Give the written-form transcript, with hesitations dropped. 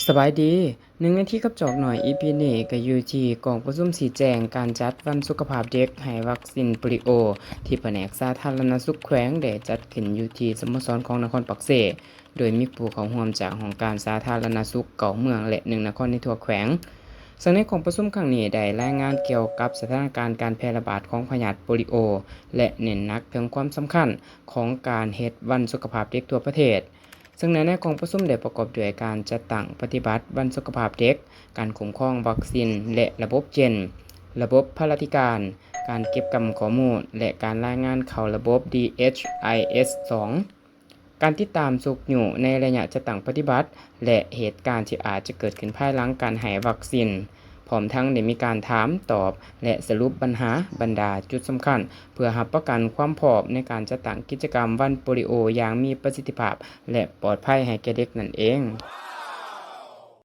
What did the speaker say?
สบายดี1นาทีกับจอกหน่อย EP นี้ก็อยู่ที่กองประชุมชี้แจงการจัดวันสุขภาพเด็กให้วัคซีนโปลิโอที่แผนกสาธารณสุขแขวงได้จัดขึ้นอยู่ที่สโมสรของนครปักเสโดยมีผู้เข้าร่วมจากห้องการสาธารณสุข9เมืองและ1นครในทั่วแขวงซึ่งในของประชุมครั้งนี้ได้รายงานเกี่ยวกับสถานการณ์การแพร่ระบาดของพยาธิโปลิโอและเน้นหนักถึงความสำคัญของการเฮ็ดวันสุขภาพเด็กทั่วประเทศ ซึ่งในของประชุมได้ประกอบด้วยการจัดตั้งปฏิบัติวันสุขภาพเด็ก การคุ้มครองวัคซีนและระบบเจนระบบพลาธิการ การเก็บกำข้อมูลและการรายงานเข้าระบบ DHIS2 การติดตามสุขอยู่ในระยะจัดตั้งปฏิบัติและเหตุการณ์ที่อาจจะเกิดขึ้นภายหลังการให้วัคซีนพร้อมทั้งได้มีการถามตอบและสรุปปัญหาบรรดาจุดสำคัญเพื่อรับประกันความพร้อมในการจัดตั้งกิจกรรมวันโปลิโออย่างมีประสิทธิภาพและปลอดภัยให้แก่เด็กนั่นเอง